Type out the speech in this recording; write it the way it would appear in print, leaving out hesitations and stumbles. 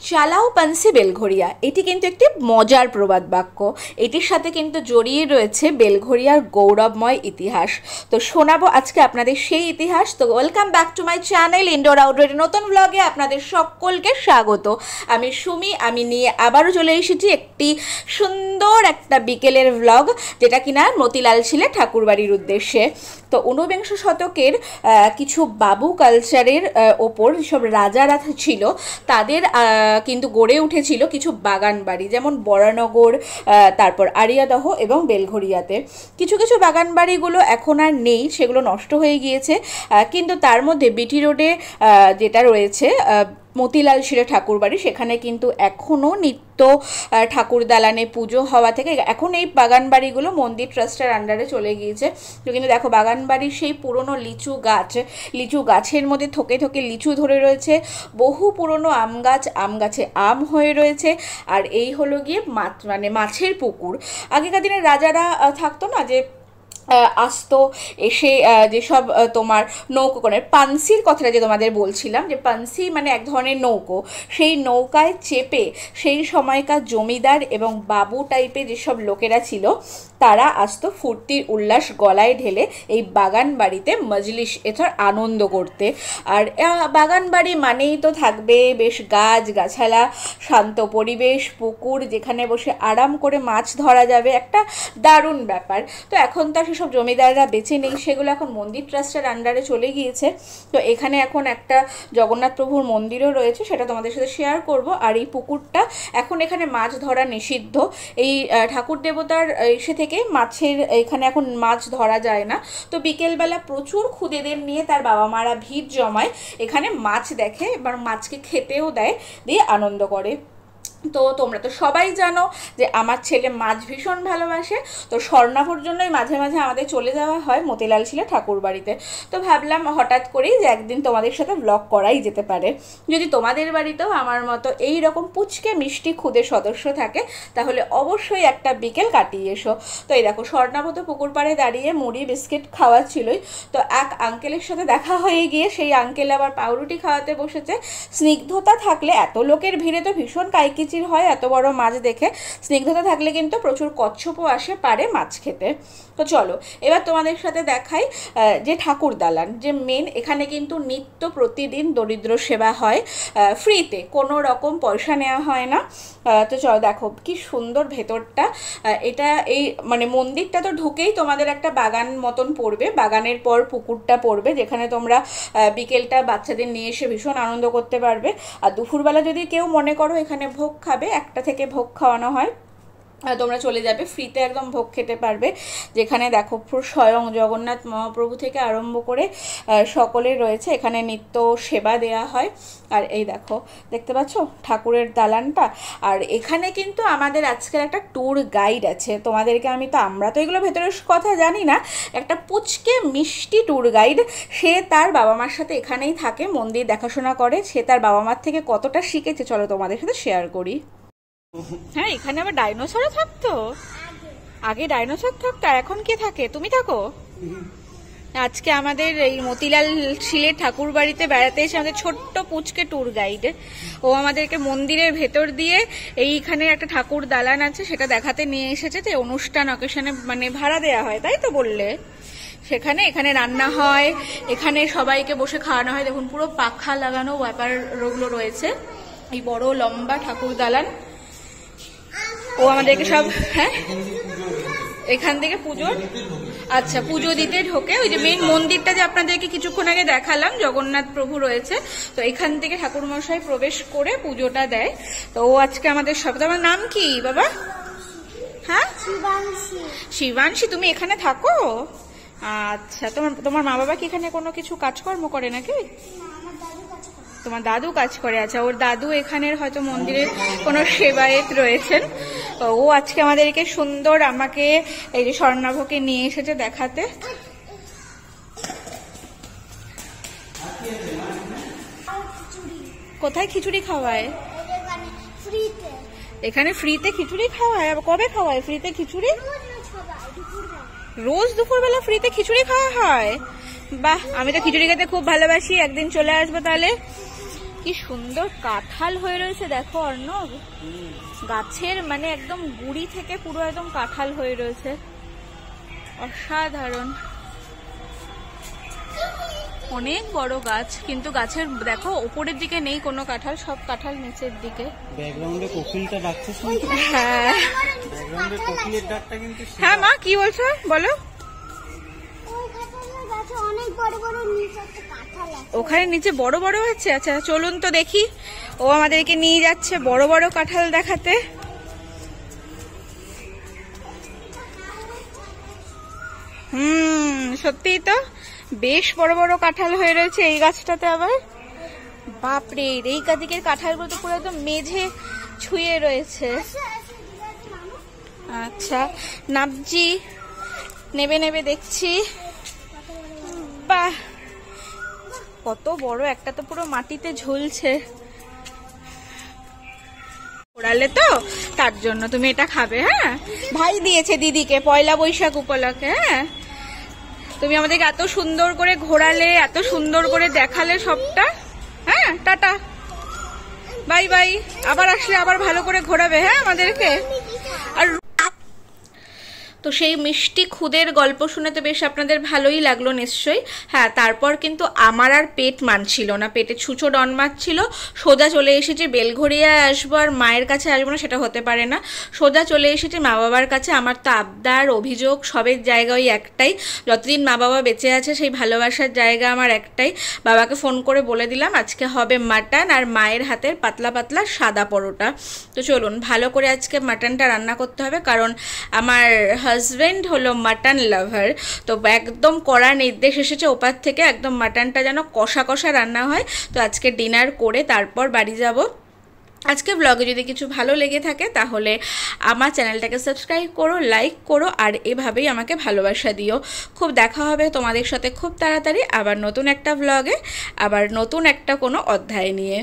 চালাও পানসি বেলঘরিয়া, এটি কিন্তু একটি মজার প্রবাদ বাক্য। এটির সাথে কিন্তু জড়িয়ে রয়েছে বেলঘরিয়ার গৌরবময় ইতিহাস। তো শোনাবো আজকে আপনাদের সেই ইতিহাস। তো welcome back to my channel indoor outdoor নতুন ব্লগে আপনাদের সকলকে স্বাগত। আমি সুমি, আমি নিয়ে আবারও চলে এসেছি একটি সুন্দর একটা বিকেলের ব্লগ, যেটা কিনা মতিলাল ছিলে ঠাকুরবাড়ির উদ্দেশ্যে। তো ঊনবিংশ শতকের কিছু বাবু কালচারের ওপর যেসব রাজারা ছিল তাদের কিন্তু গড়ে উঠেছিল কিছু বাগান বাড়ি, যেমন বরানগর, তারপর আরিয়াদহ এবং বেলঘরিয়াতে। কিছু কিছু বাগান বাড়িগুলো এখন আর নেই, সেগুলো নষ্ট হয়ে গিয়েছে। কিন্তু তার মধ্যে বিটি রোডে যেটা রয়েছে মতিলাল ছিলে ঠাকুরবাড়ি, সেখানে কিন্তু এখনও নিত্য ঠাকুর দালানে পুজো হওয়া থেকে এখন এই বাগান বাড়িগুলো মন্দির ট্রাস্টের আন্ডারে চলে গিয়েছে। তো কিন্তু দেখো বাগান বাড়ির সেই পুরনো লিচু গাছের মধ্যে থোকে থোকে লিচু ধরে রয়েছে, বহু পুরনো আম গাছে আম হয়ে রয়েছে। আর এই হলো গিয়ে মাছের পুকুর। আগেকার দিনে রাজারা থাকতো না, যে আসতো এসে যেসব তোমার নৌকো করে পানসির কথাটা যে তোমাদের বলছিলাম, যে পানসি মানে এক ধরনের নৌকো, সেই নৌকায় চেপে সেই সময়কার জমিদার এবং বাবু টাইপের যেসব লোকেরা ছিল তারা আসতো ফুর্তির উল্লাস গলায় ঢেলে এই বাগান বাড়িতে মজলিস এথর আনন্দ করতে। আর বাগান বাড়ি মানেই তো থাকবে বেশ গাছগাছালা, শান্ত পরিবেশ, পুকুর যেখানে বসে আরাম করে মাছ ধরা যাবে, একটা দারুণ ব্যাপার। তো এখন তো সেসব জমিদাররা বেঁচে নেই, সেগুলো এখন মন্দির ট্রাস্টের আন্ডারে চলে গিয়েছে। তো এখানে এখন একটা জগন্নাথ প্রভুর মন্দিরও রয়েছে, সেটা তোমাদের সাথে শেয়ার করব। আর এই পুকুরটা এখন এখানে মাছ ধরা নিষিদ্ধ। এই ঠাকুর দেবতার এসে থেকে মাছের এখানে এখন মাছ ধরা যায় না। তো বিকেলবেলা প্রচুর খুদেদের নিয়ে তার বাবা মারা ভিড় জমায়, এখানে মাছ দেখে, এবার মাছকে খেতেও দেয়, দিয়ে আনন্দ করে। তো তোমরা তো সবাই জানো যে আমার ছেলে মাছ ভীষণ ভালোবাসে। তো স্বর্ণাভর জন্যই মাঝে মাঝে আমাদের চলে যাওয়া হয় মতিলাল ছিলে ঠাকুর বাড়িতে। তো ভাবলাম হঠাৎ করেই যে একদিন তোমাদের সাথে ব্লগ করাই যেতে পারে। যদি তোমাদের বাড়িতেও আমার মতো এই রকম পুচকে মিষ্টি খুদে সদস্য থাকে তাহলে অবশ্যই একটা বিকেল কাটিয়ে এসো। তো এই দেখো স্বর্ণাভ তো পুকুর পাড়ে দাঁড়িয়ে মুড়ি বিস্কিট খাওয়াচ্ছিলই। তো এক আঙ্কেলের সাথে দেখা হয়ে গিয়ে সেই আঙ্কেল আবার পাউরুটি খাওয়াতে বসেছে। স্নিগ্ধতা থাকলে, এত লোকের ভিড়ে তো ভীষণ কাইকিচি হয় এত বড় মাছ দেখে, স্নিগ্ধতা থাকলে কিন্তু প্রচুর কচ্ছপও আসে পারে মাছ খেতে। তো চলো এবার তোমাদের সাথে দেখাই যে ঠাকুর দালান, যে মেন এখানে কিন্তু নিত্য প্রতিদিন দরিদ্র সেবা হয় ফ্রিতে, কোনো রকম পয়সা নেওয়া হয় না। তো চলো দেখো কি সুন্দর ভেতরটা। এটা এই মানে মন্দিরটা তো ঢুকেই তোমাদের একটা বাগান মতন পড়বে, বাগানের পর পুকুরটা পড়বে, যেখানে তোমরা বিকেলটা বাচ্চাদের নিয়ে এসে ভীষণ আনন্দ করতে পারবে। আর দুপুরবেলা যদি কেউ মনে করো এখানে ভোগ খাবে, একটা থেকে ভোগ খাওয়ানো হয়, তোমরা চলে যাবে, ফ্রিতে একদম ভোগ খেতে পারবে। যেখানে দেখো স্বয়ং জগন্নাথ মহাপ্রভু থেকে আরম্ভ করে সকলের রয়েছে, এখানে নিত্য সেবা দেয়া হয়। আর এই দেখো দেখতে পাচ্ছ ঠাকুরের দালানটা। আর এখানে কিন্তু আমাদের আজকের একটা ট্যুর গাইড আছে, তোমাদেরকে আমরা তো এগুলো ভেতরের কথা জানি না, একটা পুচকে মিষ্টি ট্যুর গাইড, সে তার বাবা মার সাথে এখানেই থাকে, মন্দির দেখাশোনা করে। সে তার বাবা মার থেকে কতটা শিখেছে চলো তোমাদের সাথে শেয়ার করি। হ্যাঁ, এখানে আবার ডাইনোসরও থাকতো। আগে ডাইনোসর থাকতো, আর এখন কে থাকে? তুমি থাকো। আজকে আমাদের এই মতিলাল ছিলে ঠাকুর বাড়িতে বেড়াতে এসে আমাদের ছোট্ট পুচকে ট্যুর গাইড, ও আমাদেরকে মন্দিরের ভেতর দিয়ে এইখানে একটা ঠাকুর দালান আছে সেটা দেখাতে নিয়ে এসেছে। যে অনুষ্ঠান অকেশনে মানে ভাড়া দেয়া হয়, তাই তো বললে? সেখানে এখানে রান্না হয়, এখানে সবাইকে বসে খাওয়ানো হয়। দেখুন পুরো পাখা লাগানো ব্যাপারগুলো রয়েছে। এই বড় লম্বা ঠাকুর দালান, ও আমাদেরকে সব এখান থেকে পুজো দিতে ঢোকে। ওই যে মেন মন্দিরটা যে আপনাদেরকে কিছুক্ষণ আগে দেখালাম, জগন্নাথ প্রভু রয়েছে, তো এখান থেকে ঠাকুর মশাই প্রবেশ করে পুজোটা দেয়। তো ও আজকে আমাদের সব। তোমার নাম কি বাবা? হ্যাঁ, শিবাংশী। তুমি এখানে থাকো? আচ্ছা, তোমার মা বাবা কি এখানে কোনো কিছু কাজকর্ম করে নাকি? তোমার দাদু কাজ করে। আচ্ছা, ওর দাদু এখানের হয়তো মন্দিরের কোনো সেবায়েত রয়েছেন। ও আজকে আমাদেরকে সুন্দর আমাকে এই যে স্বর্ণাভকে নিয়ে এসেছে দেখাতে। কোথায় খিচুড়ি খাওয়ায়? এখানে ফ্রিতে খিচুড়ি খাওয়ায়। আবার কবে খাওয়ায় ফ্রিতে খিচুড়ি? রোজ দুপুরবেলা ফ্রিতে খিচুড়ি খাওয়া হয়? বাহ, আমি তো খিচুড়ি খেতে খুব ভালোবাসি, একদিন চলে আসবো তাহলে। কি সুন্দর কাঁঠাল হয়ে রয়েছে দেখো অর্ণব, গাছের মানে একদম গুড়ি থেকে পুরো একদম কাঁঠাল হয়ে রয়েছে, অসাধারণ। অনেক বড় গাছ, কিন্তু গাছের দেখো উপরের দিকে নেই কোনো কাঁঠাল, সব কাঁঠাল নিচের দিকে। ব্যাকগ্রাউন্ডে কোকিলটা ডাকছে শুনছো? হ্যাঁ ব্যাকগ্রাউন্ডে কোকিলের ডাকটা কিন্তু। হ্যাঁ মা কি বলছো বলো? ওখানে নিচে বড় বড় আছে, আচ্ছা চলুন তো দেখি। ও আমাদেরকে নিয়ে যাচ্ছে বড় বড় কাঁঠাল দেখাতে। সত্যিই তো বেশ বড় বড় কাঁঠাল হয়ে রয়েছে এই গাছটাতে। আবার বাপরে, এই দিকের কাঁঠালগুলো তো পুরো একদম মেঝে ছুঁয়ে রয়েছে। আচ্ছা নাবজি, নেবে নেবে দেখছি। বাহ কত বড়, একটা তো পুরো মাটিতে ঝুলছে। ওড়ালে তো তার জন্য তুমি এটা খাবে। হ্যাঁ ভাই দিয়েছে দিদিকে পয়লা বৈশাখ উপলক্ষে। হ্যাঁ তুমি আমাদেরকে এত সুন্দর করে ঘোরালে, এত সুন্দর করে দেখালে সবটা। হ্যাঁ টাটা বাই বাই, আবার আসলে আবার ভালো করে ঘোরাবে হ্যাঁ আমাদেরকে। আর তো সেই মিষ্টি খুদের গল্প শুনে তো বেশ আপনাদের ভালোই লাগলো নিশ্চয়ই। হ্যাঁ তারপর কিন্তু আমার আর পেট মানছিল না, পেটে ছুঁচো ডন মারছিল। সোজা চলে এসেছি বেলঘরিয়ায় আসবো আর মায়ের কাছে আসবো না, সেটা হতে পারে না। সোজা চলে এসেছি মা বাবার কাছে। আমার তো আবদার অভিযোগ সবের জায়গা ওই একটাই, যতদিন মা বাবা বেঁচে আছে সেই ভালোবাসার জায়গা আমার একটাই। বাবাকে ফোন করে বলে দিলাম আজকে হবে মাটন আর মায়ের হাতের পাতলা পাতলা সাদা পরোটা। তো চলুন ভালো করে আজকে মাটনটা রান্না করতে হবে, কারণ আমার হাজব্যান্ড হলো মাটন লাভার। তো একদম কড়া নির্দেশ এসেছে ওপার থেকে, একদম মাটনটা যেন কষা কষা রান্না হয়। তো আজকে ডিনার করে তারপর বাড়ি যাব। আজকে ব্লগে যদি কিছু ভালো লেগে থাকে তাহলে আমার চ্যানেলটাকে সাবস্ক্রাইব করো, লাইক করো, আর এভাবেই আমাকে ভালোবাসা দিও। খুব দেখা হবে তোমাদের সাথে খুব তাড়াতাড়ি আবার নতুন একটা ব্লগে, আবার নতুন একটা কোনো অধ্যায় নিয়ে।